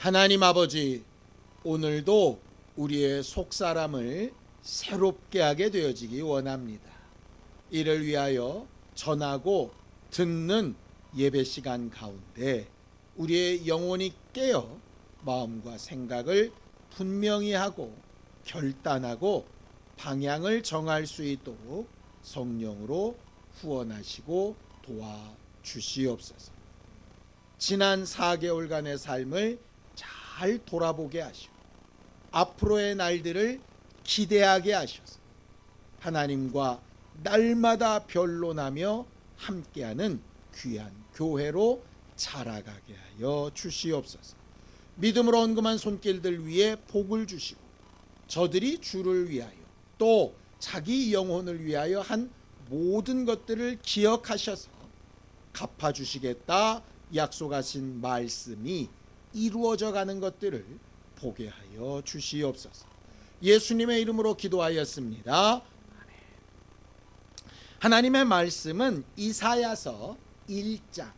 하나님 아버지, 오늘도 우리의 속사람을 새롭게 하게 되어지기 원합니다. 이를 위하여 전하고 듣는 예배 시간 가운데 우리의 영혼이 깨어 마음과 생각을 분명히 하고 결단하고 방향을 정할 수 있도록 성령으로 후원하시고 도와주시옵소서. 지난 4개월간의 삶을 잘 돌아보게 하시고 앞으로의 날들을 기대하게 하셔서 하나님과 날마다 변론하며 함께하는 귀한 교회로 자라가게 하여 주시옵소서. 믿음으로 언금한 손길들 위에 복을 주시고 저들이 주를 위하여 또 자기 영혼을 위하여 한 모든 것들을 기억하셔서 갚아주시겠다 약속하신 말씀이 이루어져 가는 것들을 보게 하여 주시옵소서. 예수님의 이름으로 기도하였습니다. 하나님의 말씀은 이사야서 1장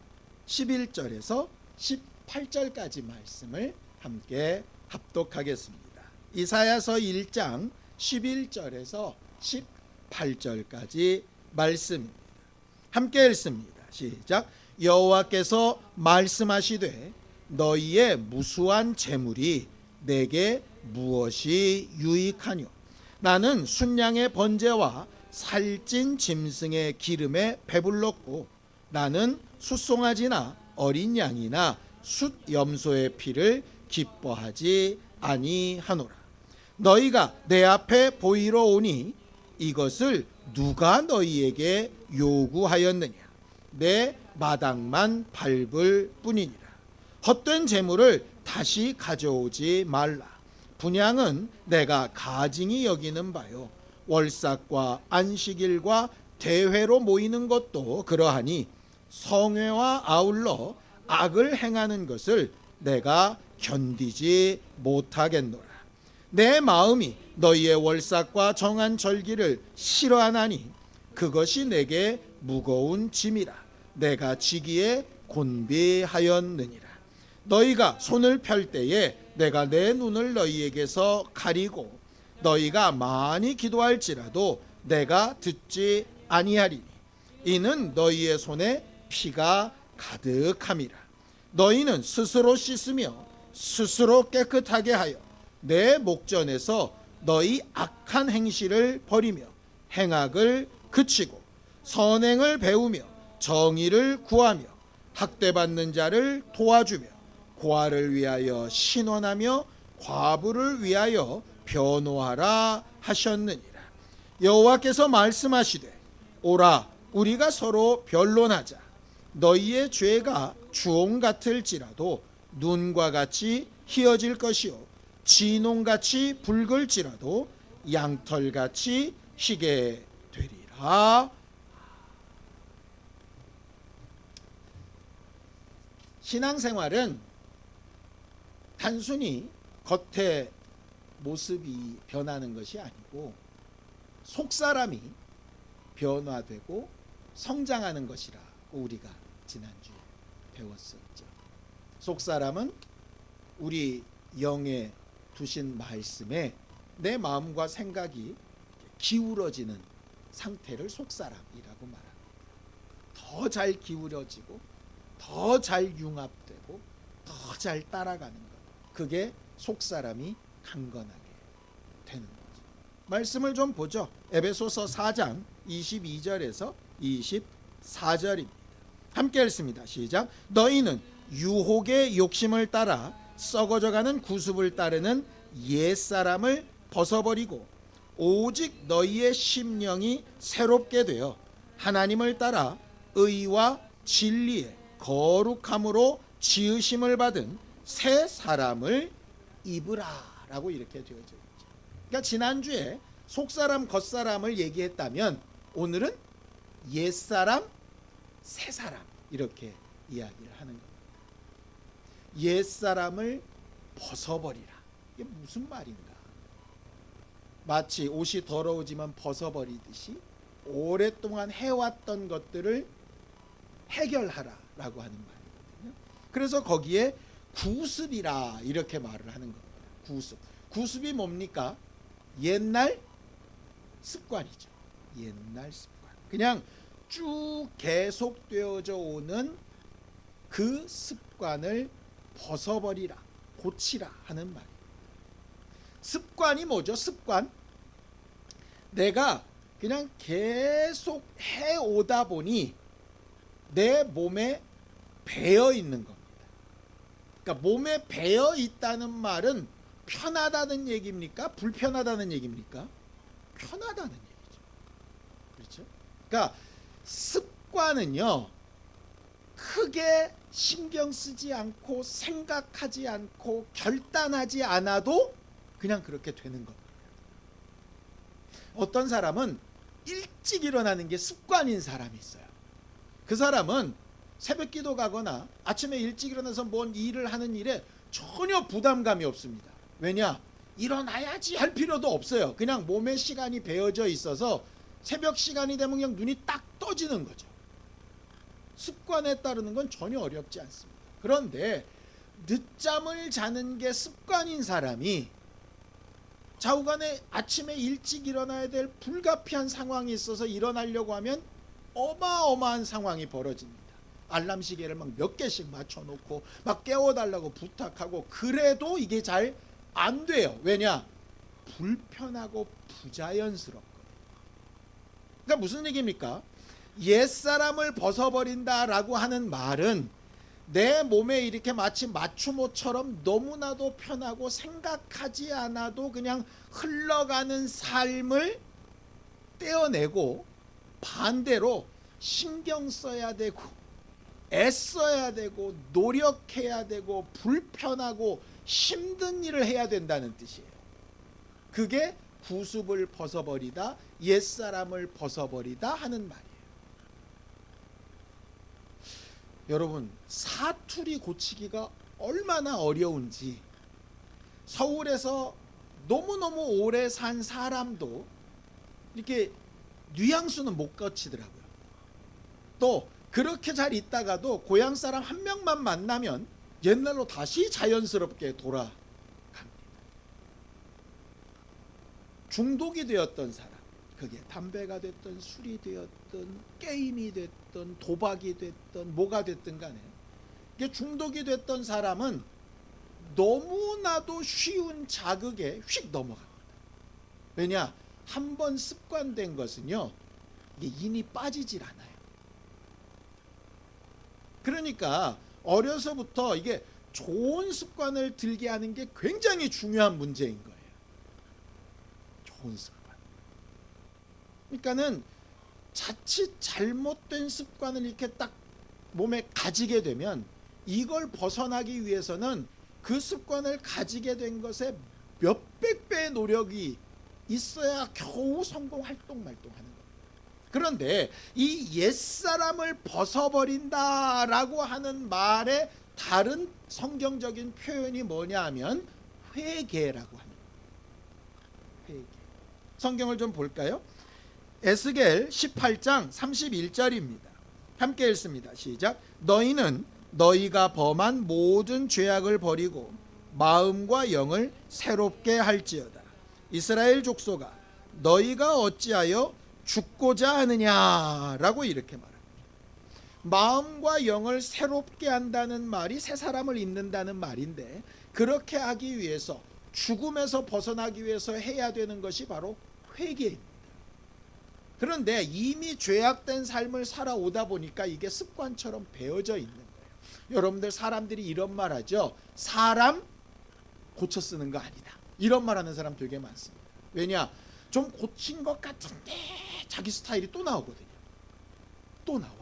11절에서 18절까지 말씀을 함께 합독하겠습니다. 이사야서 1장 11절에서 18절까지 말씀입니다. 함께 읽습니다. 시작. 여호와께서 말씀하시되 너희의 무수한 재물이 내게 무엇이 유익하뇨? 나는 순양의 번제와 살찐 짐승의 기름에 배불렀고 나는 숫송아지나 어린 양이나 숫 염소의 피를 기뻐하지 아니하노라. 너희가 내 앞에 보이러 오니 이것을 누가 너희에게 요구하였느냐? 내 마당만 밟을 뿐이니라. 헛된 재물을 다시 가져오지 말라. 분향은 내가 가증히 여기는 바요 월삭과 안식일과 대회로 모이는 것도 그러하니 성회와 아울러 악을 행하는 것을 내가 견디지 못하겠노라. 내 마음이 너희의 월삭과 정한 절기를 싫어하나니 그것이 내게 무거운 짐이라. 내가 지기에 곤비하였느니라. 너희가 손을 펼 때에 내가 내 눈을 너희에게서 가리고 너희가 많이 기도할지라도 내가 듣지 아니하리니 이는 너희의 손에 피가 가득함이라. 너희는 스스로 씻으며 스스로 깨끗하게 하여 내 목전에서 너희 악한 행실을 버리며 행악을 그치고 선행을 배우며 정의를 구하며 학대받는 자를 도와주며 고아를 위하여 신원하며 과부를 위하여 변호하라 하셨느니라. 여호와께서 말씀하시되 오라 우리가 서로 변론하자. 너희의 죄가 주홍 같을지라도 눈과 같이 희어질 것이요 진홍같이 붉을지라도 양털같이 희게 되리라. 신앙생활은 단순히 겉의 모습이 변하는 것이 아니고 속사람이 변화되고 성장하는 것이라고 우리가 지난주에 배웠었죠. 속사람은 우리 영에 두신 말씀에 내 마음과 생각이 기울어지는 상태를 속사람이라고 말합니다. 더 잘 기울어지고 더 잘 융합되고 더 잘 따라가는 것, 그게 속사람이 강건하게 되는 거죠. 말씀을 좀 보죠. 에베소서 4장 22절에서 24절입니다. 함께 읽습니다. 시작. 너희는 유혹의 욕심을 따라 썩어져가는 구습을 따르는 옛사람을 벗어버리고 오직 너희의 심령이 새롭게 되어 하나님을 따라 의와 진리의 거룩함으로 지으심을 받은 새 사람을 입으라 라고 이렇게 되어져 있죠. 그러니까 지난주에 속사람 겉사람을 얘기했다면 오늘은 옛사람 새사람 이렇게 이야기를 하는 겁니다. 옛사람을 벗어버리라. 이게 무슨 말인가? 마치 옷이 더러워지면 벗어버리듯이 오랫동안 해왔던 것들을 해결하라라고 하는 말이거든요. 그래서 거기에 구습이라 이렇게 말을 하는 겁니다. 구습. 구습이 뭡니까? 옛날 습관이죠. 옛날 습관. 그냥 쭉 계속되어져 오는 그 습관을 벗어버리라, 고치라 하는 말이에요. 습관이 뭐죠? 습관. 내가 그냥 계속 해오다 보니 내 몸에 배어 있는 겁니다. 그러니까 몸에 배어 있다는 말은 편하다는 얘기입니까? 불편하다는 얘기입니까? 편하다는 얘기죠. 그렇죠? 그러니까 습관은요, 크게 신경 쓰지 않고 생각하지 않고 결단하지 않아도 그냥 그렇게 되는 겁니다. 어떤 사람은 일찍 일어나는 게 습관인 사람이 있어요. 그 사람은 새벽 기도 가거나 아침에 일찍 일어나서 뭔 일을 하는 일에 전혀 부담감이 없습니다. 왜냐? 일어나야지 할 필요도 없어요. 그냥 몸에 시간이 배어져 있어서 새벽 시간이 되면 그냥 눈이 딱 떠지는 거죠. 습관에 따르는 건 전혀 어렵지 않습니다. 그런데 늦잠을 자는 게 습관인 사람이 좌우간에 아침에 일찍 일어나야 될 불가피한 상황이 있어서 일어나려고 하면 어마어마한 상황이 벌어집니다. 알람 시계를 막 몇 개씩 맞춰놓고 막 깨워달라고 부탁하고 그래도 이게 잘 안 돼요. 왜냐? 불편하고 부자연스럽거든요. 그러니까 무슨 얘기입니까? 옛사람을 벗어버린다라고 하는 말은 내 몸에 이렇게 마치 맞춤옷처럼 너무나도 편하고 생각하지 않아도 그냥 흘러가는 삶을 떼어내고 반대로 신경 써야 되고 애써야 되고 노력해야 되고 불편하고 힘든 일을 해야 된다는 뜻이에요. 그게 구습을 벗어버리다, 옛사람을 벗어버리다 하는 말이에요. 여러분, 사투리 고치기가 얼마나 어려운지 서울에서 너무너무 오래 산 사람도 이렇게 뉘앙스는 못 고치더라고요. 또 그렇게 잘 있다가도 고향 사람 한 명만 만나면 옛날로 다시 자연스럽게 돌아갑니다. 중독이 되었던 사람, 그게 담배가 됐든 술이 되었든 게임이 됐든 도박이 됐든 뭐가 됐든 간에 이게 중독이 됐던 사람은 너무나도 쉬운 자극에 휙 넘어갑니다. 왜냐? 한번 습관된 것은요, 이게 인이 빠지질 않아요. 그러니까 어려서부터 이게 좋은 습관을 들게 하는 게 굉장히 중요한 문제인 거예요. 좋은 습관. 그러니까는 자칫 잘못된 습관을 이렇게 딱 몸에 가지게 되면 이걸 벗어나기 위해서는 그 습관을 가지게 된 것에 몇백 배의 노력이 있어야 겨우 성공 활동말동하는 거예요. 그런데 이 옛사람을 벗어버린다라고 하는 말의 다른 성경적인 표현이 뭐냐 하면 회개라고 합니다. 회개. 성경을 좀 볼까요? 에스겔 18장 31절입니다. 함께 읽습니다. 시작. 너희는 너희가 범한 모든 죄악을 버리고 마음과 영을 새롭게 할지어다. 이스라엘 족속아, 너희가 어찌하여 죽고자 하느냐라고 이렇게 말합니다. 마음과 영을 새롭게 한다는 말이 새 사람을 입는다는 말인데, 그렇게 하기 위해서 죽음에서 벗어나기 위해서 해야 되는 것이 바로 회개입니다. 그런데 이미 죄악된 삶을 살아오다 보니까 이게 습관처럼 배어져 있는 거예요. 여러분들, 사람들이 이런 말 하죠. 사람 고쳐 쓰는 거 아니다. 이런 말 하는 사람 되게 많습니다. 왜냐? 좀 고친 것 같은데 자기 스타일이 또 나오거든요. 또 나와요.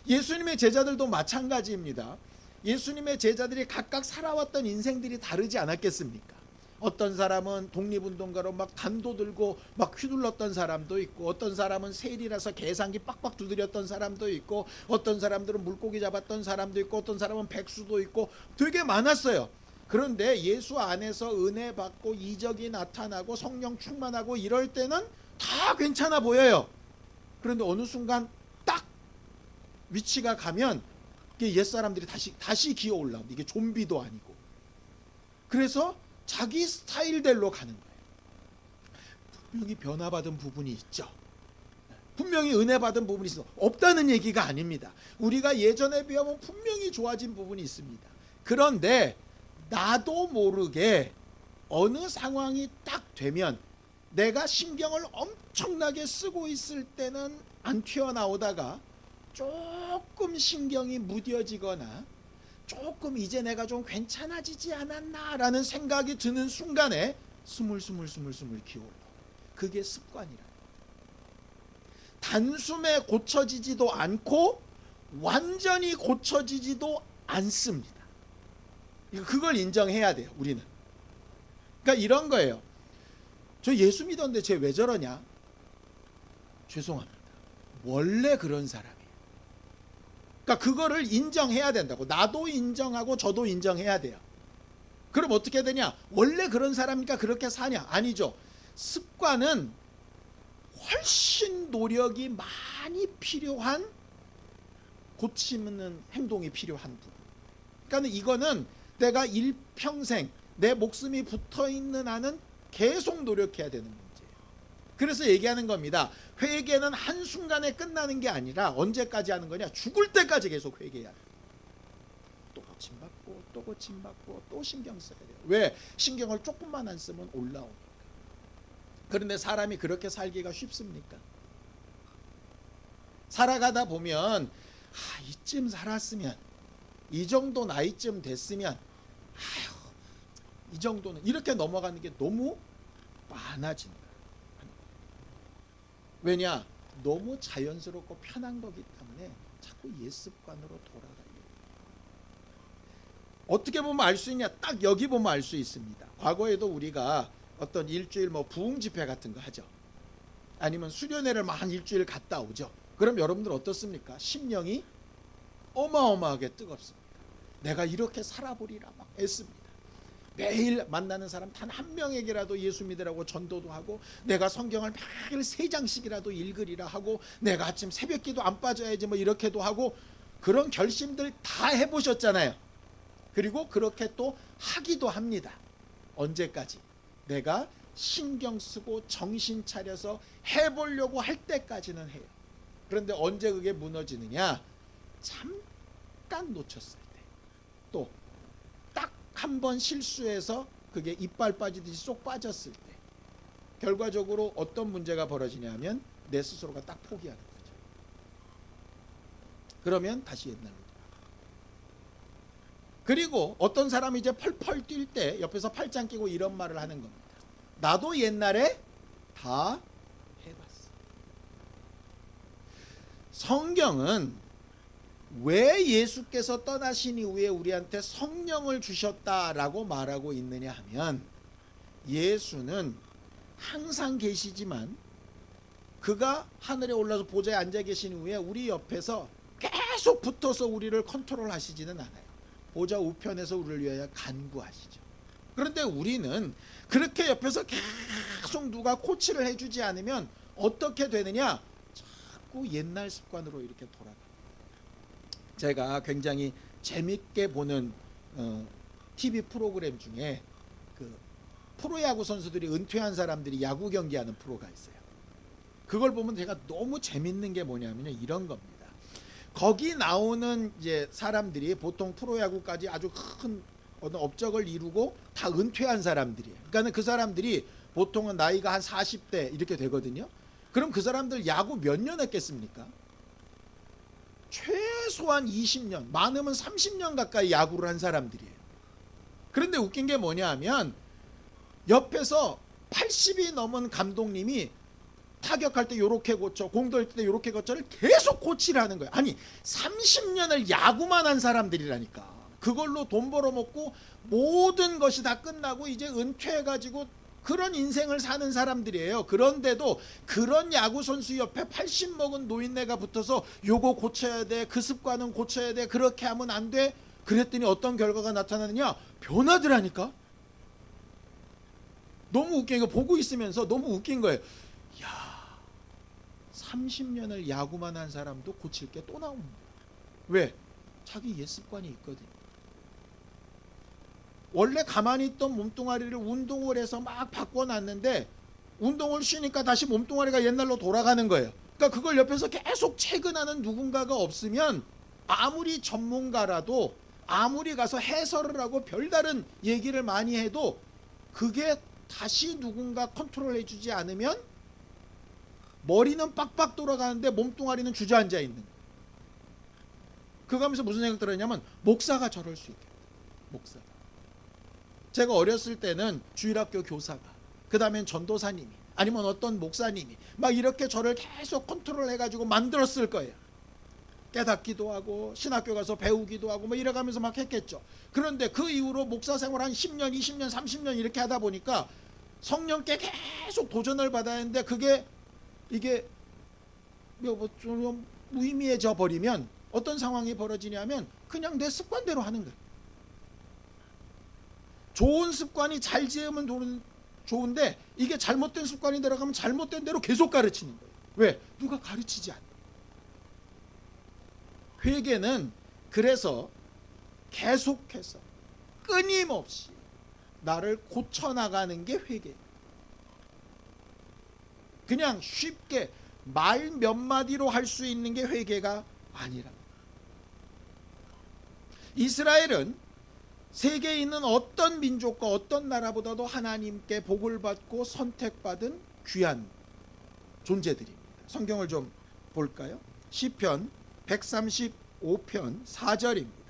예수님의 제자들도 마찬가지입니다. 예수님의 제자들이 각각 살아왔던 인생들이 다르지 않았겠습니까? 어떤 사람은 독립운동가로 막 단도 들고 막 휘둘렀던 사람도 있고, 어떤 사람은 세일이라서 계산기 빡빡 두드렸던 사람도 있고, 어떤 사람들은 물고기 잡았던 사람도 있고, 어떤 사람은 백수도 있고, 되게 많았어요. 그런데 예수 안에서 은혜 받고 이적이 나타나고 성령 충만하고 이럴 때는 다 괜찮아 보여요. 그런데 어느 순간 딱 위치가 가면 옛 사람들이 다시 기어 올라온다. 이게 좀비도 아니고. 그래서 자기 스타일대로 가는 거예요. 분명히 변화받은 부분이 있죠. 분명히 은혜 받은 부분이 있어. 없다는 얘기가 아닙니다. 우리가 예전에 비하면 분명히 좋아진 부분이 있습니다. 그런데 나도 모르게 어느 상황이 딱 되면 내가 신경을 엄청나게 쓰고 있을 때는 안 튀어나오다가 조금 신경이 무뎌지거나 조금 이제 내가 좀 괜찮아지지 않았나라는 생각이 드는 순간에 스물스물 기어올라. 그게 습관이라. 단숨에 고쳐지지도 않고 완전히 고쳐지지도 않습니다. 그걸 인정해야 돼요, 우리는. 그러니까 이런 거예요. 저 예수 믿었는데 쟤 왜 저러냐? 죄송합니다. 원래 그런 사람이에요. 그러니까 그거를 인정해야 된다고. 나도 인정하고 저도 인정해야 돼요. 그럼 어떻게 되냐? 원래 그런 사람이니까 그렇게 사냐? 아니죠. 습관은 훨씬 노력이 많이 필요한 고치는 행동이 필요한 부분. 그러니까 이거는 내가 일평생 내 목숨이 붙어있는 한은 계속 노력해야 되는 문제예요. 그래서 얘기하는 겁니다. 회개는 한순간에 끝나는 게 아니라 언제까지 하는 거냐? 죽을 때까지 계속 회개해야 돼요. 또 고침받고 또 고침받고 또 신경 써야 돼요. 왜? 신경을 조금만 안 쓰면 올라오니까. 그런데 사람이 그렇게 살기가 쉽습니까? 살아가다 보면 이쯤 살았으면, 이 정도 나이쯤 됐으면, 이 정도는, 이렇게 넘어가는 게 너무 많아진다. 왜냐? 너무 자연스럽고 편한 거기 때문에 자꾸 옛 습관으로 돌아가요. 어떻게 보면 알 수 있냐? 딱 여기 보면 알 수 있습니다. 과거에도 우리가 어떤 일주일 부흥 집회 같은 거 하죠. 아니면 수련회를 한 일주일 갔다 오죠. 그럼 여러분들 어떻습니까? 심령이 어마어마하게 뜨겁습니다. 내가 이렇게 살아보리라 막 애씁니다. 매일 만나는 사람 단 한 명에게라도 예수 믿으라고 전도도 하고, 내가 성경을 매일 3장씩이라도 읽으리라 하고, 내가 아침 새벽기도 안 빠져야지 이렇게도 하고, 그런 결심들 다 해보셨잖아요. 그리고 그렇게 또 하기도 합니다. 언제까지? 내가 신경 쓰고 정신 차려서 해보려고 할 때까지는 해요. 그런데 언제 그게 무너지느냐? 잠깐 놓쳤을 때, 또 딱 한 번 실수해서 그게 이빨 빠지듯이 쏙 빠졌을 때, 결과적으로 어떤 문제가 벌어지냐면 내 스스로가 딱 포기하는 거죠. 그러면 다시 옛날로 돌아가. 그리고 어떤 사람이 이제 펄펄 뛸 때 옆에서 팔짱 끼고 이런 말을 하는 겁니다. 나도 옛날에 다 해봤어. 성경은 왜 예수께서 떠나신 이후에 우리한테 성령을 주셨다라고 말하고 있느냐 하면, 예수는 항상 계시지만 그가 하늘에 올라서 보좌에 앉아 계신 이후에 우리 옆에서 계속 붙어서 우리를 컨트롤 하시지는 않아요. 보좌 우편에서 우리를 위하여 간구하시죠. 그런데 우리는 그렇게 옆에서 계속 누가 코치를 해주지 않으면 어떻게 되느냐? 자꾸 옛날 습관으로 이렇게 돌아가. 제가 굉장히 재밌게 보는 TV 프로그램 중에 그 프로야구 선수들이 은퇴한 사람들이 야구 경기하는 프로가 있어요. 그걸 보면 제가 너무 재밌는 게 뭐냐면요, 이런 겁니다. 거기 나오는 이제 사람들이 보통 프로야구까지 아주 큰 어떤 업적을 이루고 다 은퇴한 사람들이에요. 그러니까 그 사람들이 보통은 나이가 한 40대 이렇게 되거든요. 그럼 그 사람들 야구 몇 년 했겠습니까? 최소한 20년, 많으면 30년 가까이 야구를 한 사람들이에요. 그런데 웃긴 게 뭐냐 하면, 옆에서 80이 넘은 감독님이 타격할 때 요렇게 고쳐, 공 돌 때 요렇게 고쳐를 계속 코치를 하는 거예요. 아니 30년을 야구만 한 사람들이라니까. 그걸로 돈 벌어먹고 모든 것이 다 끝나고 이제 은퇴해가지고 그런 인생을 사는 사람들이에요. 그런데도 그런 야구 선수 옆에 80 먹은 노인네가 붙어서 요거 고쳐야 돼, 그 습관은 고쳐야 돼, 그렇게 하면 안 돼. 그랬더니 어떤 결과가 나타나느냐? 변하더라니까. 너무 웃긴 거 보고 있으면서 너무 웃긴 거예요. 야, 30년을 야구만 한 사람도 고칠 게 또 나옵니다. 왜? 자기 옛 습관이 있거든요. 원래 가만히 있던 몸뚱아리를 운동을 해서 막 바꿔놨는데 운동을 쉬니까 다시 몸뚱아리가 옛날로 돌아가는 거예요. 그러니까 그걸 옆에서 계속 체근하는 누군가가 없으면 아무리 전문가라도 아무리 가서 해설을 하고 별다른 얘기를 많이 해도 그게 다시 누군가 컨트롤해 주지 않으면 머리는 빡빡 돌아가는데 몸뚱아리는 주저앉아 있는 거예요. 그거 하면서 무슨 생각 들었냐면 목사가 저럴 수 있겠다. 목사가. 제가 어렸을 때는 주일학교 교사가, 그 다음엔 전도사님이, 아니면 어떤 목사님이 막 이렇게 저를 계속 컨트롤 해가지고 만들었을 거예요. 깨닫기도 하고 신학교 가서 배우기도 하고 뭐 이래가면서 막 했겠죠. 그런데 그 이후로 목사 생활 한 10년, 20년, 30년 이렇게 하다 보니까 성령께 계속 도전을 받아야 하는데 이게 좀 무의미해져 버리면 어떤 상황이 벌어지냐면 그냥 내 습관대로 하는 거예요. 좋은 습관이 잘 지으면 좋은데 이게 잘못된 습관이 들어가면 잘못된 대로 계속 가르치는 거예요. 왜? 누가 가르치지 않아. 회개는 그래서 계속해서 끊임없이 나를 고쳐나가는 게 회개예요. 그냥 쉽게 말 몇 마디로 할 수 있는 게 회개가 아니라. 이스라엘은 세계에 있는 어떤 민족과 어떤 나라보다도 하나님께 복을 받고 선택받은 귀한 존재들입니다. 성경을 좀 볼까요? 시편 135편 4절입니다.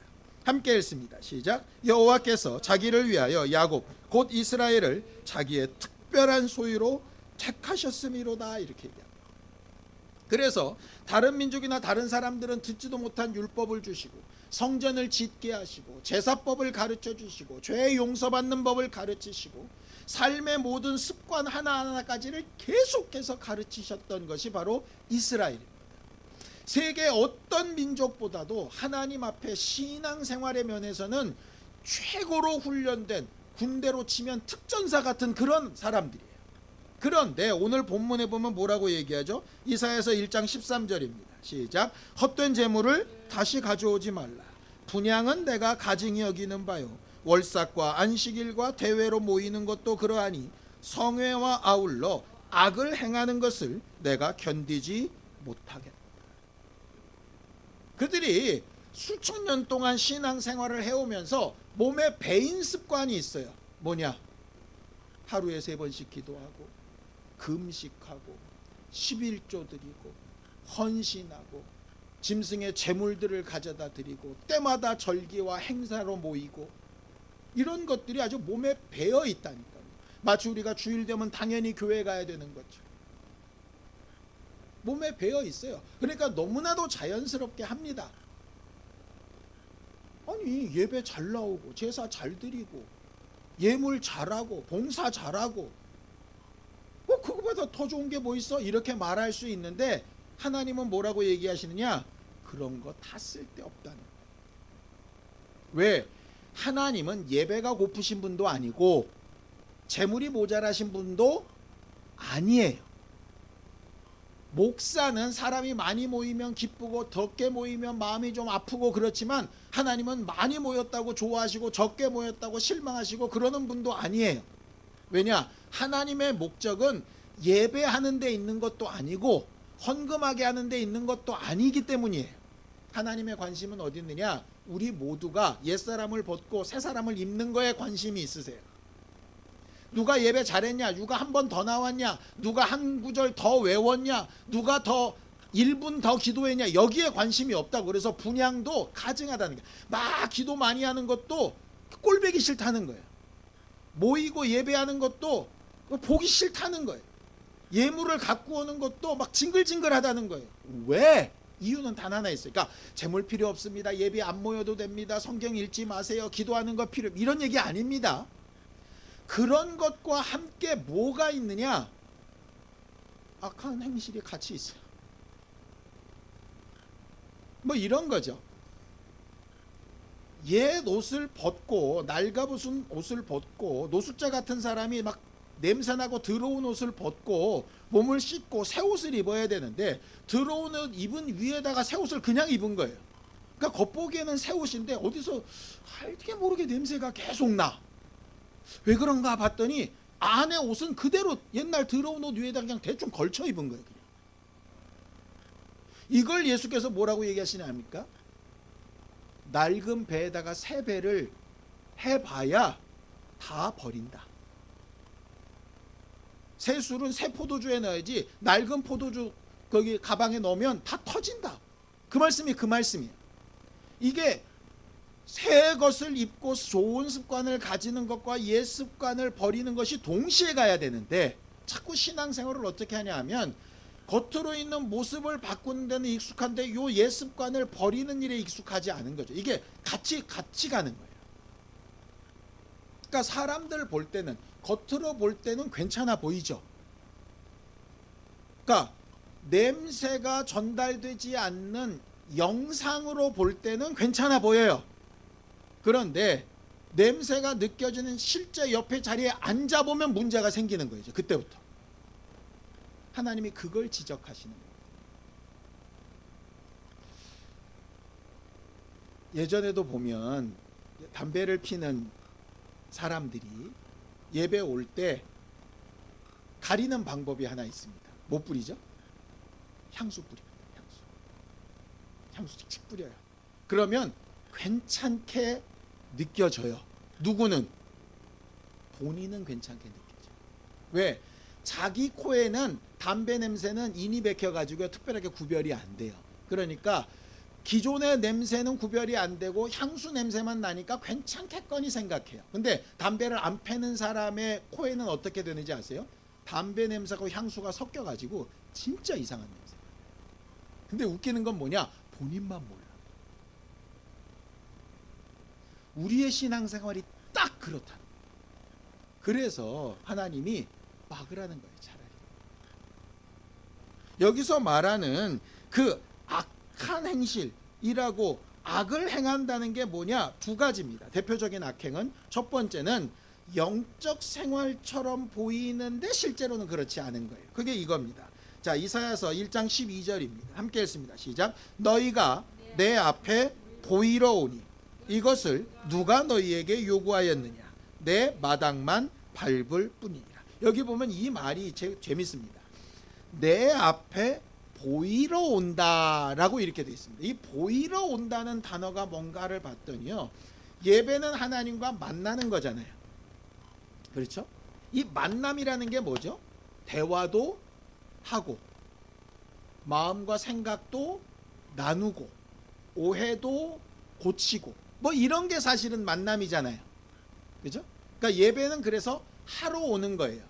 함께 읽습니다. 시작. 여호와께서 자기를 위하여 야곱 곧 이스라엘을 자기의 특별한 소유로 택하셨음이로다. 이렇게 얘기합니다. 그래서 다른 민족이나 다른 사람들은 듣지도 못한 율법을 주시고 성전을 짓게 하시고 제사법을 가르쳐 주시고 죄 용서받는 법을 가르치시고 삶의 모든 습관 하나하나까지를 계속해서 가르치셨던 것이 바로 이스라엘입니다. 세계 어떤 민족보다도 하나님 앞에 신앙생활의 면에서는 최고로 훈련된, 군대로 치면 특전사 같은 그런 사람들이에요. 그런데 오늘 본문에 보면 뭐라고 얘기하죠? 이사야서 1장 13절입니다. 시작. 헛된 재물을 다시 가져오지 말라. 분향은 내가 가증히 여기는 바요. 월삭과 안식일과 대회로 모이는 것도 그러하니 성회와 아울러 악을 행하는 것을 내가 견디지 못하겠다. 그들이 수천 년 동안 신앙생활을 해오면서 몸에 배인 습관이 있어요. 뭐냐? 하루에 3번씩 기도하고 금식하고 11조 드리고 헌신하고 짐승의 제물들을 가져다 드리고 때마다 절기와 행사로 모이고 이런 것들이 아주 몸에 배어 있다니까요. 마치 우리가 주일 되면 당연히 교회 가야 되는 것처럼 몸에 배어 있어요. 그러니까 너무나도 자연스럽게 합니다. 아니 예배 잘 나오고 제사 잘 드리고 예물 잘하고 봉사 잘하고 뭐 그거보다 더 좋은 게 뭐 있어? 이렇게 말할 수 있는데 하나님은 뭐라고 얘기하시느냐? 그런 거 다 쓸데없다는 거예요. 왜? 하나님은 예배가 고프신 분도 아니고 재물이 모자라신 분도 아니에요. 목사는 사람이 많이 모이면 기쁘고 적게 모이면 마음이 좀 아프고 그렇지만 하나님은 많이 모였다고 좋아하시고 적게 모였다고 실망하시고 그러는 분도 아니에요. 왜냐? 하나님의 목적은 예배하는 데 있는 것도 아니고 헌금하게 하는 데 있는 것도 아니기 때문이에요. 하나님의 관심은 어디 있느냐? 우리 모두가 옛사람을 벗고 새사람을 입는 거에 관심이 있으세요. 누가 예배 잘했냐? 누가 한 번 더 나왔냐? 누가 한 구절 더 외웠냐? 누가 더 1분 더 기도했냐? 여기에 관심이 없다고. 그래서 분향도 가증하다는 거예요. 막 기도 많이 하는 것도 꼴보기 싫다는 거예요. 모이고 예배하는 것도 보기 싫다는 거예요. 예물을 갖고 오는 것도 막 징글징글하다는 거예요. 왜? 이유는 단 하나 있어요. 그러니까 재물 필요 없습니다. 예배 안 모여도 됩니다. 성경 읽지 마세요. 기도하는 거 필요, 이런 얘기 아닙니다. 그런 것과 함께 뭐가 있느냐? 악한 행실이 같이 있어요. 뭐 이런 거죠. 옛 옷을 벗고 낡아부순 옷을 벗고 노숙자 같은 사람이 막 냄새나고 더러운 옷을 벗고 몸을 씻고 새 옷을 입어야 되는데 더러운 옷 입은 위에다가 새 옷을 그냥 입은 거예요. 그러니까 겉보기에는 새 옷인데 어디서 알게 모르게 냄새가 계속 나. 왜 그런가 봤더니 안에 옷은 그대로 옛날 들어온 옷 위에다 그냥 대충 걸쳐 입은 거예요. 그냥. 이걸 예수께서 뭐라고 얘기하시냐 합니까? 낡은 배에다가 새 배를 해봐야 다 버린다. 새 술은 새 포도주에 넣어야지 낡은 포도주 거기 가방에 넣으면 다 터진다. 그 말씀이 그 말씀이에요. 이게 새 것을 입고 좋은 습관을 가지는 것과 옛 습관을 버리는 것이 동시에 가야 되는데 자꾸 신앙생활을 어떻게 하냐 하면 겉으로 있는 모습을 바꾸는 데는 익숙한데 요 옛 습관을 버리는 일에 익숙하지 않은 거죠. 이게 같이 가는 거예요. 그러니까 사람들 볼 때는 겉으로 볼 때는 괜찮아 보이죠. 그러니까 냄새가 전달되지 않는 영상으로 볼 때는 괜찮아 보여요. 그런데 냄새가 느껴지는 실제 옆에 자리에 앉아보면 문제가 생기는 거죠. 그때부터. 하나님이 그걸 지적하시는 거예요. 예전에도 보면 담배를 피는 사람들이 예배 올 때 가리는 방법이 하나 있습니다. 뭐 뿌리죠? 향수 뿌립니다. 향수 칙칙 뿌려요. 그러면 괜찮게 느껴져요. 누구는? 본인은 괜찮게 느껴져요. 왜? 자기 코에는 담배 냄새는 인이 박혀가지고 특별하게 구별이 안 돼요. 그러니까 기존의 냄새는 구별이 안 되고 향수 냄새만 나니까 괜찮겠거니 생각해요. 근데 담배를 안 패는 사람의 코에는 어떻게 되는지 아세요? 담배 냄새하고 향수가 섞여가지고 진짜 이상한 냄새. 근데 웃기는 건 뭐냐? 본인만 몰라. 우리의 신앙생활이 딱 그렇다. 그래서 하나님이 막으라는 거예요. 차라리. 여기서 말하는 그 악한 행실이라고 악을 행한다는 게 뭐냐? 두 가지입니다. 대표적인 악행은 첫 번째는 영적 생활처럼 보이는데 실제로는 그렇지 않은 거예요. 그게 이겁니다. 자, 이사야서 1장 12절입니다. 함께 읽습니다. 시작. 너희가 내 앞에 보이러 오니 이것을 누가 너희에게 요구하였느냐? 내 마당만 밟을 뿐이니라. 여기 보면 이 말이 재밌습니다. 내 앞에 보이러 온다라고 이렇게 되어 있습니다. 이 보이러 온다는 단어가 뭔가를 봤더니요, 예배는 하나님과 만나는 거잖아요. 그렇죠? 이 만남이라는 게 뭐죠? 대화도 하고 마음과 생각도 나누고 오해도 고치고 뭐 이런 게 사실은 만남이잖아요. 그죠? 그러니까 예배는 그래서 하러 오는 거예요.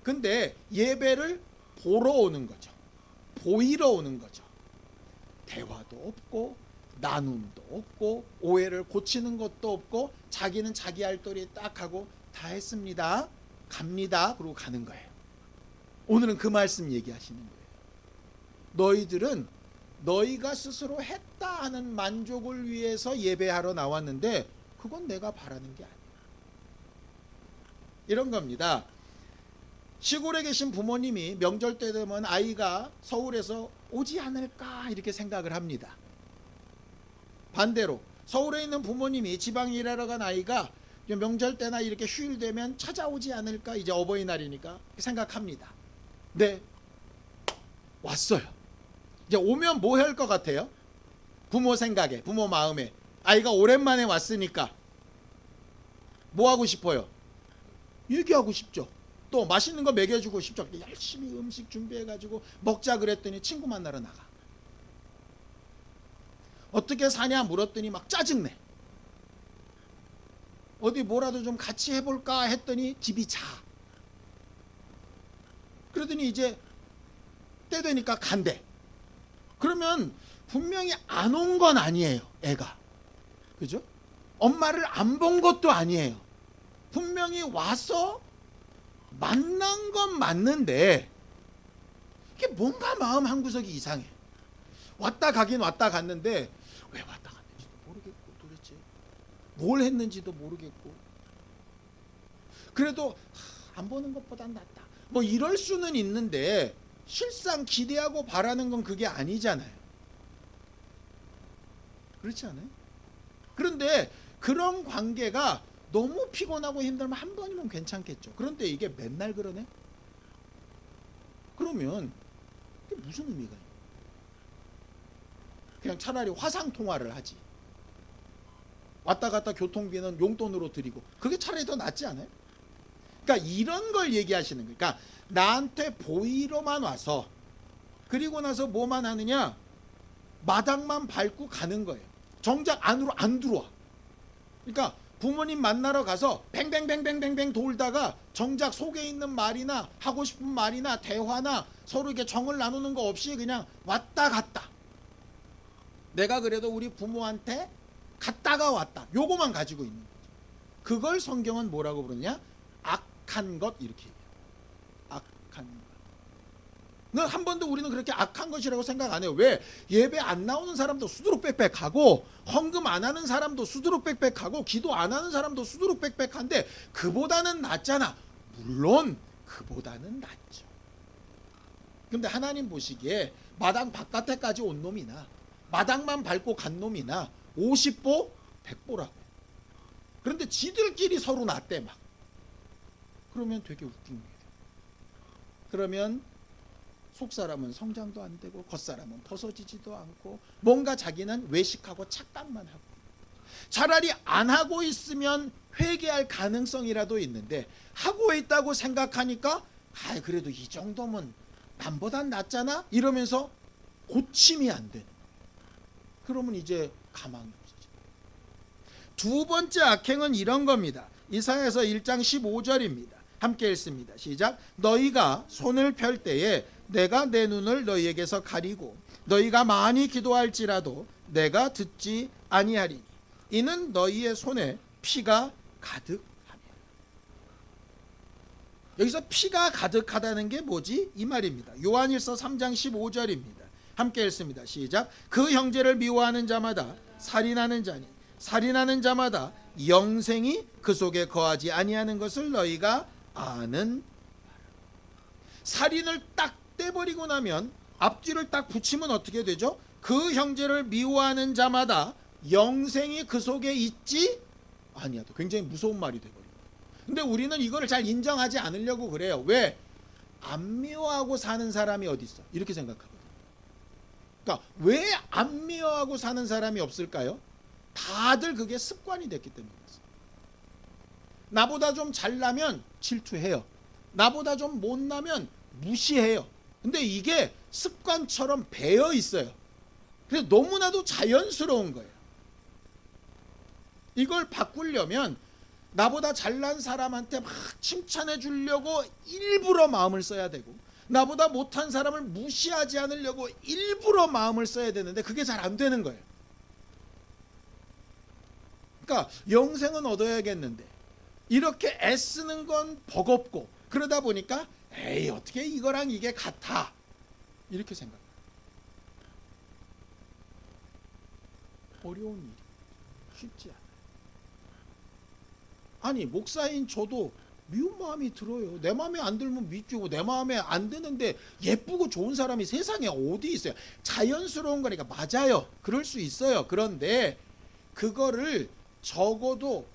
근데 예배를 보러 오는 거죠. 보이러 오는 거죠. 대화도 없고 나눔도 없고 오해를 고치는 것도 없고 자기는 자기 할 도리 딱 하고 다 했습니다. 갑니다. 그러고 가는 거예요. 오늘은 그 말씀 얘기하시는 거예요. 너희들은 너희가 스스로 했다 하는 만족을 위해서 예배하러 나왔는데 그건 내가 바라는 게 아니야. 이런 겁니다. 시골에 계신 부모님이 명절 때 되면 아이가 서울에서 오지 않을까 이렇게 생각을 합니다. 반대로 서울에 있는 부모님이 지방에 일하러 간 아이가 명절 때나 이렇게 휴일 되면 찾아오지 않을까, 이제 어버이날이니까 생각합니다. 네, 왔어요. 이제 오면 뭐 할 것 같아요? 부모 생각에, 부모 마음에 아이가 오랜만에 왔으니까 뭐 하고 싶어요? 얘기하고 싶죠. 또 맛있는 거 먹여주고 싶죠. 열심히 음식 준비해가지고 먹자 그랬더니 친구 만나러 나가. 어떻게 사냐 물었더니 막 짜증내. 어디 뭐라도 좀 같이 해볼까 했더니 집이 자. 그러더니 이제 때 되니까 간대. 그러면 분명히 안 온 건 아니에요, 애가. 그죠? 엄마를 안 본 것도 아니에요. 분명히 와서 만난 건 맞는데 이게 뭔가 마음 한구석이 이상해. 왔다 가긴 왔다 갔는데 왜 왔다 갔는지도 모르겠고 도대체 뭘 했는지도 모르겠고 그래도 안 보는 것보단 낫다. 뭐 이럴 수는 있는데 실상 기대하고 바라는 건 그게 아니잖아요. 그렇지 않아요? 그런데 그런 관계가 너무 피곤하고 힘들면 한 번이면 괜찮겠죠. 그런데 이게 맨날 그러네? 그러면 이게 무슨 의미가 있냐? 그냥 차라리 화상 통화를 하지. 왔다 갔다 교통비는 용돈으로 드리고, 그게 차라리 더 낫지 않아요? 그러니까 이런 걸 얘기하시는 거예요. 그러니까 나한테 보이러만 와서, 그리고 나서 뭐만 하느냐, 마당만 밟고 가는 거예요. 정작 안으로 안 들어와. 그러니까 부모님 만나러 가서 뱅뱅뱅뱅뱅뱅 돌다가 정작 속에 있는 말이나 하고 싶은 말이나 대화나 서로 이렇게 정을 나누는 거 없이 그냥 왔다 갔다. 내가 그래도 우리 부모한테 갔다가 왔다, 요거만 가지고 있는 거죠. 그걸 성경은 뭐라고 부르냐? 악한 것, 이렇게 얘기해요. 악한 것. 한 번도 우리는 그렇게 악한 것이라고 생각 안 해요. 왜? 예배 안 나오는 사람도 수두룩빽빽하고, 헌금 안 하는 사람도 수두룩빽빽하고, 기도 안 하는 사람도 수두룩빽빽한데 그보다는 낫잖아. 물론 그보다는 낫죠. 근데 하나님 보시기에 마당 바깥에까지 온 놈이나 마당만 밟고 간 놈이나 50보 100보라고. 그런데 지들끼리 서로 낫대 막. 그러면 되게 웃긴 거예요. 그러면 속사람은 성장도 안 되고 겉사람은 벗어지지도 않고, 뭔가 자기는 외식하고 착각만 하고. 차라리 안 하고 있으면 회개할 가능성이라도 있는데, 하고 있다고 생각하니까 그래도 이 정도면 남보단 낫잖아 이러면서 고침이 안 되는. 그러면 이제 가망이 없어져. 두 번째 악행은 이런 겁니다. 이사야서 1장 15절입니다. 함께 읽습니다. 시작. 너희가 손을 펼 때에 내가 내 눈을 너희에게서 가리고 너희가 많이 기도할지라도 내가 듣지 아니하리니 이는 너희의 손에 피가 가득함이라. 여기서 피가 가득하다는 게 뭐지? 이 말입니다. 요한일서 3장 15절입니다. 함께 읽습니다. 시작. 그 형제를 미워하는 자마다 살인하는 자니 살인하는 자마다 영생이 그 속에 거하지 아니하는 것을 너희가 아는 바라. 살인을 딱 떼버리고 나면 앞뒤를 딱 붙이면 어떻게 되죠? 그 형제를 미워하는 자마다 영생이 그 속에 있지 아니하다. 굉장히 무서운 말이 되버립니다. 근데 우리는 이거를 잘 인정하지 않으려고 그래요. 왜? 안 미워하고 사는 사람이 어디 있어? 이렇게 생각하거든요. 그러니까 왜 안 미워하고 사는 사람이 없을까요? 다들 그게 습관이 됐기 때문이었어요. 나보다 좀 잘나면 질투해요. 나보다 좀 못나면 무시해요. 근데 이게 습관처럼 배어 있어요. 그래서 너무나도 자연스러운 거예요. 이걸 바꾸려면 나보다 잘난 사람한테 막 칭찬해 주려고 일부러 마음을 써야 되고, 나보다 못한 사람을 무시하지 않으려고 일부러 마음을 써야 되는데 그게 잘 안 되는 거예요. 그러니까 영생은 얻어야겠는데 이렇게 애쓰는 건 버겁고, 그러다 보니까 에이 어떻게 이거랑 이게 같아 이렇게 생각해요. 어려운 일이 쉽지 않아요. 아니 목사인 저도 미운 마음이 들어요. 내 마음에 안 들면 믿고, 내 마음에 안 드는데 예쁘고 좋은 사람이 세상에 어디 있어요. 자연스러운 거니까 맞아요. 그럴 수 있어요. 그런데 그거를 적어도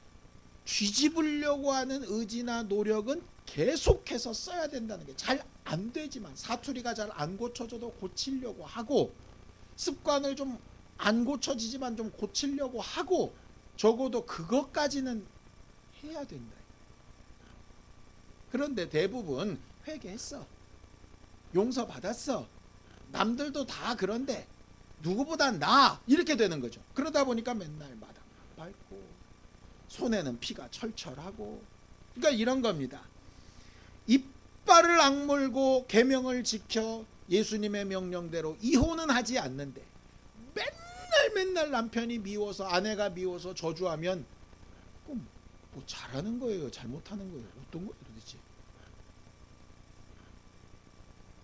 뒤집으려고 하는 의지나 노력은 계속해서 써야 된다는 게, 잘 안 되지만 사투리가 잘 안 고쳐져도 고치려고 하고, 습관을 좀 안 고쳐지지만 좀 고치려고 하고, 적어도 그것까지는 해야 된다. 그런데 대부분 회개했어, 용서받았어, 남들도 다 그런데 누구보다 나, 이렇게 되는 거죠. 그러다 보니까 맨날 마당 밟고 손에는 피가 철철하고. 그러니까 이런 겁니다. 이빨을 악물고 계명을 지켜 예수님의 명령대로 이혼은 하지 않는데 맨날 남편이 미워서, 아내가 미워서 저주하면 뭐 잘하는 거예요, 잘못하는 거예요, 어떤 거예요 도대체?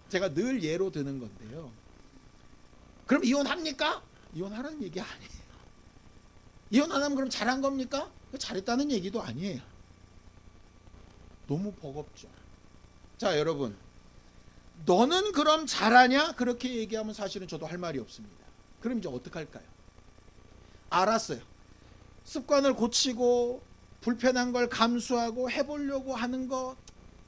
제가 늘 예로 드는 건데요. 그럼 이혼합니까? 이혼하라는 얘기 아니에요. 이혼 안 하면 그럼 잘한 겁니까? 잘했다는 얘기도 아니에요. 너무 버겁죠. 자 여러분, 너는 그럼 잘하냐? 그렇게 얘기하면 사실은 저도 할 말이 없습니다. 그럼 이제 어떡할까요? 알았어요. 습관을 고치고 불편한 걸 감수하고 해보려고 하는 거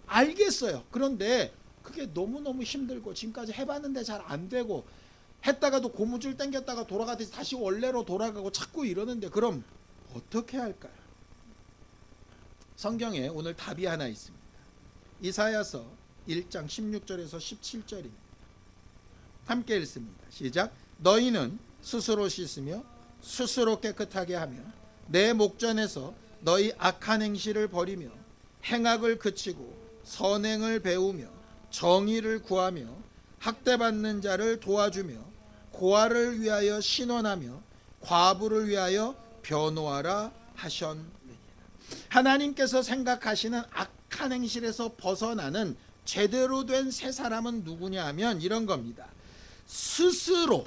알겠어요. 그런데 그게 너무너무 힘들고 지금까지 해봤는데 잘 안 되고 했다가도 고무줄 당겼다가 돌아가듯이 다시 원래로 돌아가고 자꾸 이러는데 그럼 어떻게 할까요? 성경에 오늘 답이 하나 있습니다. 이사야서 1장 16절에서 17절입니다. 함께 읽습니다. 시작. 너희는 스스로 씻으며 스스로 깨끗하게 하며 내 목전에서 너희 악한 행실을 버리며 행악을 그치고 선행을 배우며 정의를 구하며 학대받는 자를 도와주며 고아를 위하여 신원하며 과부를 위하여 변호하라 하셨느니라. 하나님께서 생각하시는 악한 행실에서 벗어나는 제대로 된 새 사람은 누구냐 하면 이런 겁니다. 스스로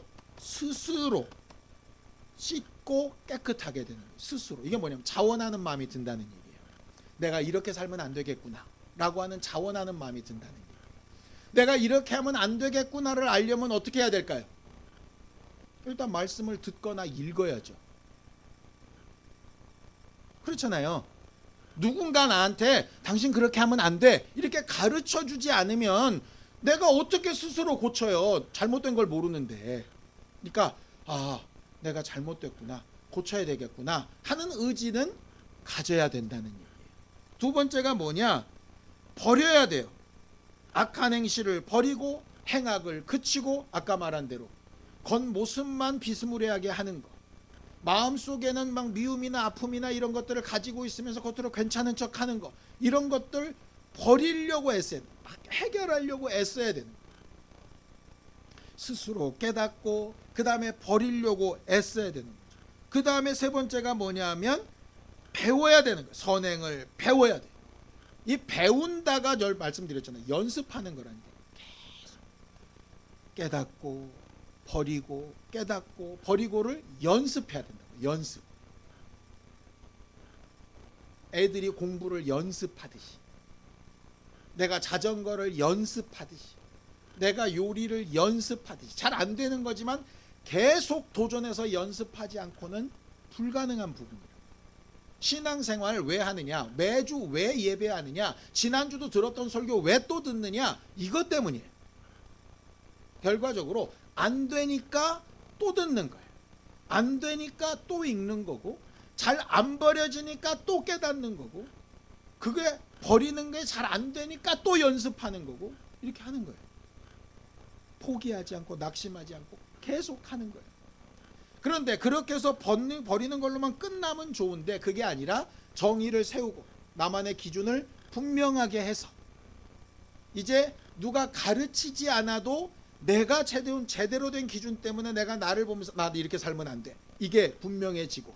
씻고 깨끗하게 되는 거예요. 스스로. 이게 뭐냐면 자원하는 마음이 든다는 얘기예요. 내가 이렇게 살면 안 되겠구나 라고 하는 자원하는 마음이 든다는 얘기예요. 내가 이렇게 하면 안 되겠구나를 알려면 어떻게 해야 될까요? 일단 말씀을 듣거나 읽어야죠. 그렇잖아요. 누군가 나한테 당신 그렇게 하면 안 돼 이렇게 가르쳐 주지 않으면 내가 어떻게 스스로 고쳐요? 잘못된 걸 모르는데. 그러니까 내가 잘못됐구나, 고쳐야 되겠구나 하는 의지는 가져야 된다는 얘기예요. 두 번째가 뭐냐? 버려야 돼요. 악한 행실을 버리고 행악을 그치고 아까 말한 대로 겉모습만 비스무리하게 하는 것, 마음속에는 막 미움이나 아픔이나 이런 것들을 가지고 있으면서 겉으로 괜찮은 척 하는 것, 이런 것들 버리려고 애써야 돼요. 해결하려고 애써야 되는 거예요. 스스로 깨닫고 그 다음에 버리려고 애써야 되는 거죠. 그 다음에 세 번째가 뭐냐 하면 배워야 되는 거예요. 선행을 배워야 돼요. 이 배운다가 늘 말씀드렸잖아요. 연습하는 거라니까. 계속 깨닫고 버리고 깨닫고 버리고를 연습해야 된다고. 연습. 애들이 공부를 연습하듯이, 내가 자전거를 연습하듯이, 내가 요리를 연습하듯이, 잘 안 되는 거지만 계속 도전해서 연습하지 않고는 불가능한 부분이에요. 신앙생활을 왜 하느냐? 매주 왜 예배하느냐? 지난주도 들었던 설교 왜 또 듣느냐? 이것 때문이에요. 결과적으로 안 되니까 또 듣는 거예요. 안 되니까 또 읽는 거고, 잘 안 버려지니까 또 깨닫는 거고, 그게 버리는 게 잘 안 되니까 또 연습하는 거고, 이렇게 하는 거예요. 포기하지 않고 낙심하지 않고 계속 하는 거예요. 그런데 그렇게 해서 버리는 걸로만 끝나면 좋은데 그게 아니라 정의를 세우고 나만의 기준을 분명하게 해서 이제 누가 가르치지 않아도 내가 제대로 된 기준 때문에 내가 나를 보면서 나도 이렇게 살면 안 돼, 이게 분명해지고,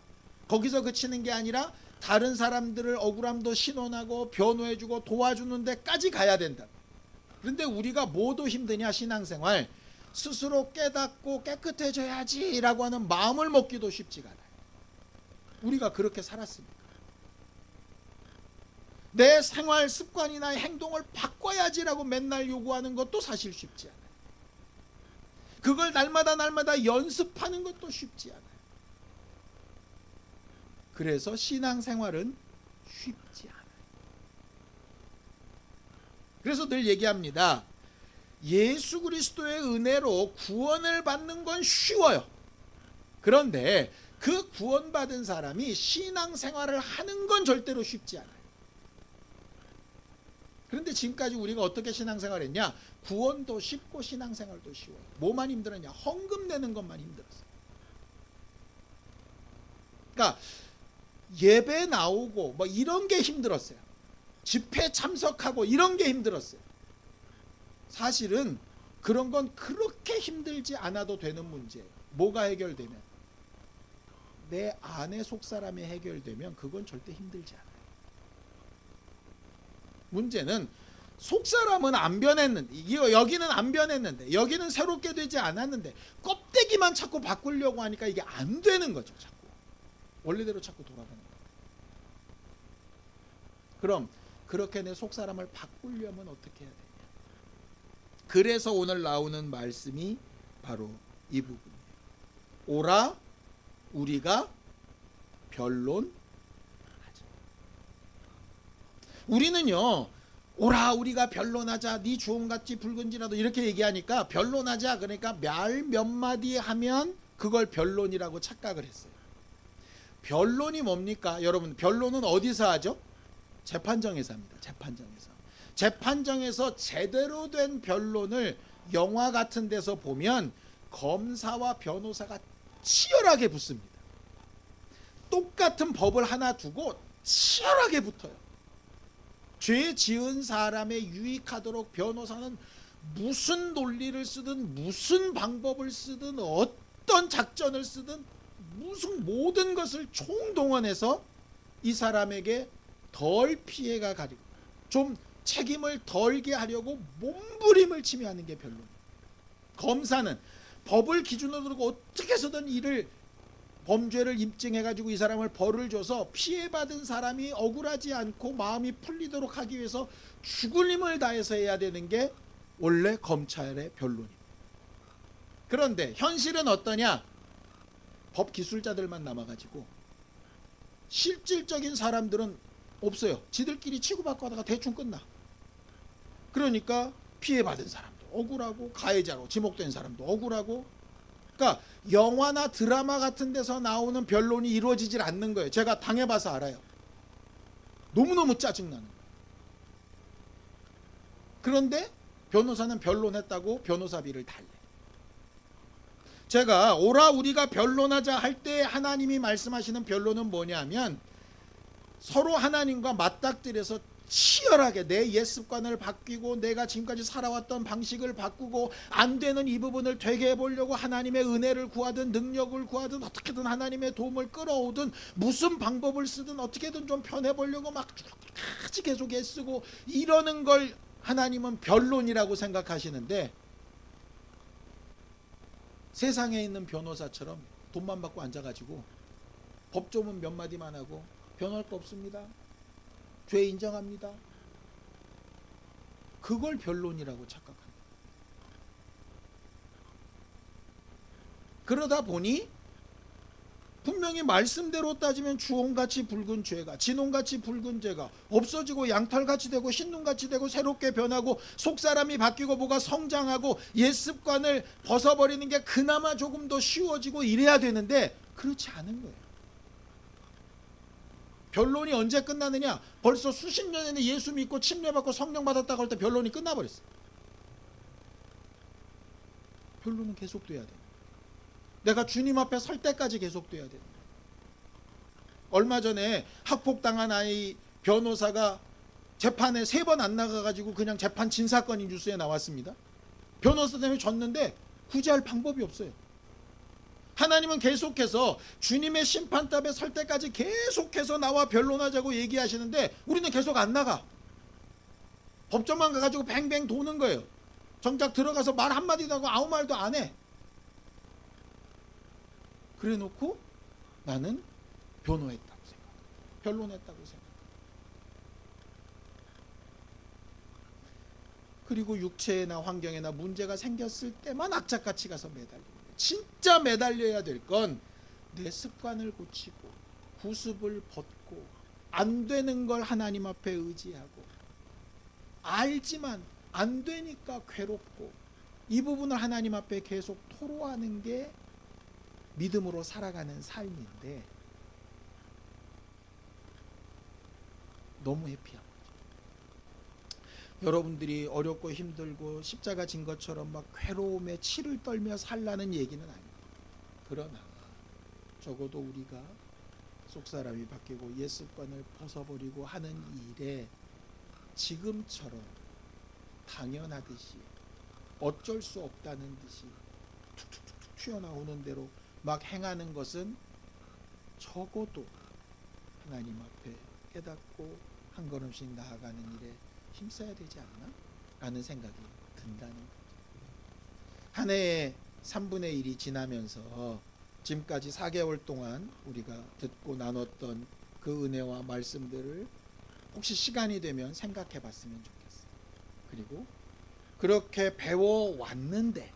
거기서 그치는 게 아니라 다른 사람들을 억울함도 신원하고 변호해주고 도와주는 데까지 가야 된다. 그런데 우리가 뭐도 힘드냐? 신앙생활 스스로 깨닫고 깨끗해져야지 라고 하는 마음을 먹기도 쉽지가 않아요. 우리가 그렇게 살았습니까? 내 생활 습관이나 행동을 바꿔야지라고 맨날 요구하는 것도 사실 쉽지 않아요. 그걸 날마다 연습하는 것도 쉽지 않아요. 그래서 신앙생활은 쉽지 않아요. 그래서 늘 얘기합니다. 예수 그리스도의 은혜로 구원을 받는 건 쉬워요. 그런데 그 구원받은 사람이 신앙생활을 하는 건 절대로 쉽지 않아요. 그런데 지금까지 우리가 어떻게 신앙생활을 했냐? 구원도 쉽고 신앙생활도 쉬워요. 뭐만 힘들었냐? 헌금 내는 것만 힘들었어요. 그러니까 예배 나오고 뭐 이런 게 힘들었어요. 집회 참석하고 이런 게 힘들었어요. 사실은 그런 건 그렇게 힘들지 않아도 되는 문제예요. 뭐가 해결되면, 내 안의 속사람이 해결되면 그건 절대 힘들지 않아요. 문제는 속사람은 안 변했는데, 여기는 안 변했는데, 여기는 새롭게 되지 않았는데 껍데기만 자꾸 바꾸려고 하니까 이게 안 되는 거죠. 자꾸 원래대로 자꾸 돌아가는 거예요. 그럼 그렇게 내 속사람을 바꾸려면 어떻게 해야 되냐? 그래서 오늘 나오는 말씀이 바로 이 부분이에요. 오라 우리가 변론하자. 우리는요, 오라 우리가 변론하자, 네 주홍같이 붉은지라도 이렇게 얘기하니까 변론하자, 그러니까 말 몇 마디 하면 그걸 변론이라고 착각을 했어요. 변론이 뭡니까? 여러분, 변론은 어디서 하죠? 재판정에서 합니다. 재판정에서 제대로 된 변론을 영화 같은 데서 보면 검사와 변호사가 치열하게 붙습니다. 똑같은 법을 하나 두고 치열하게 붙어요. 죄 지은 사람에 유익하도록 변호사는 무슨 논리를 쓰든 무슨 방법을 쓰든 어떤 작전을 쓰든 무슨 모든 것을 총동원해서 이 사람에게 덜 피해가 가리고 좀 책임을 덜게 하려고 몸부림을 치며 하는 게 변론. 검사는 법을 기준으로 두고 어떻게 해서든 이를 범죄를 입증해가지고 이 사람을 벌을 줘서 피해받은 사람이 억울하지 않고 마음이 풀리도록 하기 위해서 죽을 힘을 다해서 해야 되는 게 원래 검찰의 변론입니다. 그런데 현실은 어떠냐? 법 기술자들만 남아가지고 실질적인 사람들은 없어요. 지들끼리 치고받고 하다가 대충 끝나. 그러니까 피해받은 사람도 억울하고 가해자로 지목된 사람도 억울하고. 그러니까 영화나 드라마 같은 데서 나오는 변론이 이루어지질 않는 거예요. 제가 당해봐서 알아요. 너무너무 짜증나는 거예요. 그런데 변호사는 변론했다고 변호사비를 달래. 제가 오라 우리가 변론하자 할 때 하나님이 말씀하시는 변론은 뭐냐면 서로 하나님과 맞닥뜨려서 치열하게 내 옛 습관을 바뀌고 내가 지금까지 살아왔던 방식을 바꾸고 안 되는 이 부분을 되게 해보려고 하나님의 은혜를 구하든 능력을 구하든 어떻게든 하나님의 도움을 끌어오든 무슨 방법을 쓰든 어떻게든 좀 편해보려고 막 끝까지 계속 애쓰고 이러는 걸 하나님은 변론이라고 생각하시는데, 세상에 있는 변호사처럼 돈만 받고 앉아가지고 법조문 몇 마디만 하고 변호할 거 없습니다, 죄 인정합니다, 그걸 변론이라고 착각합니다. 그러다 보니 분명히 말씀대로 따지면 주홍같이 붉은 죄가 진홍같이 붉은 죄가 없어지고 양털같이 되고 흰눈같이 되고 새롭게 변하고 속사람이 바뀌고 뭐가 성장하고 옛 습관을 벗어버리는 게 그나마 조금 더 쉬워지고 이래야 되는데 그렇지 않은 거예요. 변론이 언제 끝나느냐? 벌써 수십 년 전에 예수 믿고 침례받고 성령 받았다고 할 때 변론이 끝나버렸어요. 변론은 계속돼야 돼요. 내가 주님 앞에 설 때까지 계속돼야 돼요. 얼마 전에 학폭당한 아이 변호사가 재판에 3번 안 나가가지고 그냥 재판 진 사건이 뉴스에 나왔습니다. 변호사 때문에 졌는데 구제할 방법이 없어요. 하나님은 계속해서 주님의 심판답에 설 때까지 계속해서 나와 변론하자고 얘기하시는데 우리는 계속 안 나가. 법정만 가가지고 뱅뱅 도는 거예요. 정작 들어가서 말 한마디도 하고 아무 말도 안 해. 그래 놓고 나는 변호했다고 생각해. 변론했다고 생각해. 그리고 육체나 환경에나 문제가 생겼을 때만 악착같이 가서 매달리고, 진짜 매달려야 될 건 내 습관을 고치고 구습을 벗고 안 되는 걸 하나님 앞에 의지하고 알지만 안 되니까 괴롭고 이 부분을 하나님 앞에 계속 토로하는 게 믿음으로 살아가는 삶인데 너무 해피한 거죠. 여러분들이 어렵고 힘들고 십자가 진 것처럼 막 괴로움에 치를 떨며 살라는 얘기는 아닙니다. 그러나 적어도 우리가 속사람이 바뀌고 옛 습관을 벗어버리고 하는 일에 지금처럼 당연하듯이 어쩔 수 없다는 듯이 툭툭툭 튀어나오는 대로 막 행하는 것은 적어도 하나님 앞에 깨닫고 한 걸음씩 나아가는 일에 힘써야 되지 않나? 라는 생각이 든다는 거죠. 한 해의 3분의 1이 지나면서 지금까지 4개월 동안 우리가 듣고 나눴던 그 은혜와 말씀들을 혹시 시간이 되면 생각해 봤으면 좋겠어요. 그리고 그렇게 배워왔는데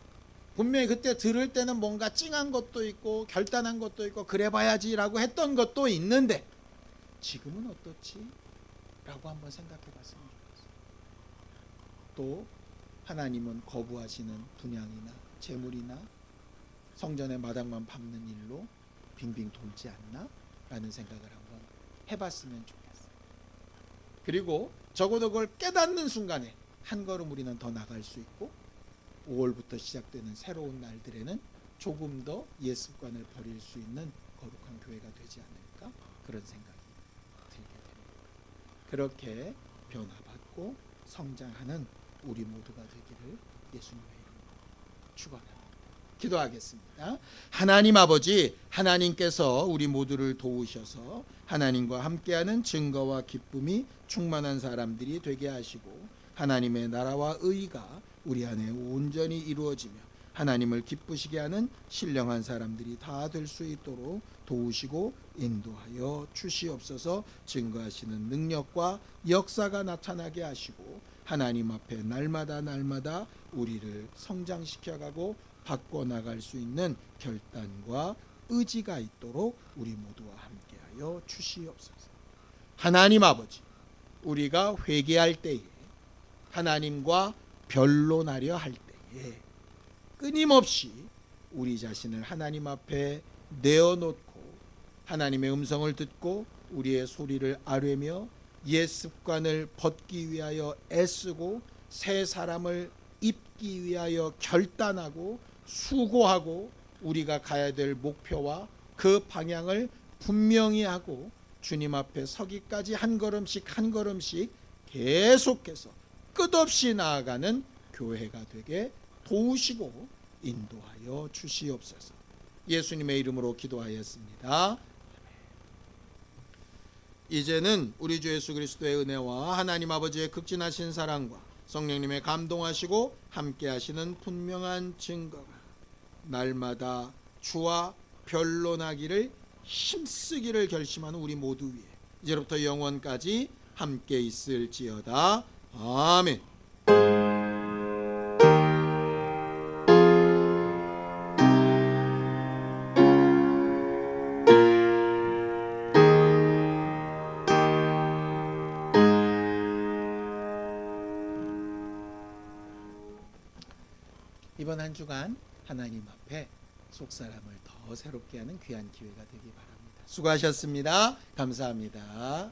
분명히 그때 들을 때는 뭔가 찡한 것도 있고 결단한 것도 있고 그래봐야지라고 했던 것도 있는데 지금은 어떻지? 라고 한번 생각해 봤으면 좋겠어요. 또 하나님은 거부하시는 분양이나 재물이나 성전의 마당만 밟는 일로 빙빙 돌지 않나? 라는 생각을 한번 해봤으면 좋겠어요. 그리고 적어도 그걸 깨닫는 순간에 한 걸음 우리는 더 나갈 수 있고 5월부터 시작되는 새로운 날들에는 조금 더 옛 습관을 버릴 수 있는 거룩한 교회가 되지 않을까? 그런 생각이 들게 됩니다. 그렇게 변화받고 성장하는 우리 모두가 되기를 예수님의 이름으로 축원합니다. 기도하겠습니다. 하나님 아버지, 하나님께서 우리 모두를 도우셔서 하나님과 함께하는 증거와 기쁨이 충만한 사람들이 되게 하시고 하나님의 나라와 의가 우리 안에 온전히 이루어지며 하나님을 기쁘시게 하는 신령한 사람들이 다 될 수 있도록 도우시고 인도하여 주시옵소서. 증거하시는 능력과 역사가 나타나게 하시고 하나님 앞에 날마다 우리를 성장시켜가고 바꿔나갈 수 있는 결단과 의지가 있도록 우리 모두와 함께하여 주시옵소서. 하나님 아버지, 우리가 회개할 때에 하나님과 변론하려 할 때에 끊임없이 우리 자신을 하나님 앞에 내어놓고 하나님의 음성을 듣고 우리의 소리를 아뢰며 옛 습관을 벗기 위하여 애쓰고 새 사람을 입기 위하여 결단하고 수고하고 우리가 가야 될 목표와 그 방향을 분명히 하고 주님 앞에 서기까지 한 걸음씩 계속해서 끝없이 나아가는 교회가 되게 도우시고 인도하여 주시옵소서. 예수님의 이름으로 기도하였습니다. 이제는 우리 주 예수 그리스도의 은혜와 하나님 아버지의 극진하신 사랑과 성령님의 감동하시고 함께하시는 분명한 증거가 날마다 주와 변론하기를 힘쓰기를 결심하는 우리 모두 위에 이제부터 영원까지 함께 있을지어다. 아멘. 이번 한 주간 하나님 앞에 속사람을 더 새롭게 하는 귀한 기회가 되기 바랍니다. 수고하셨습니다. 감사합니다.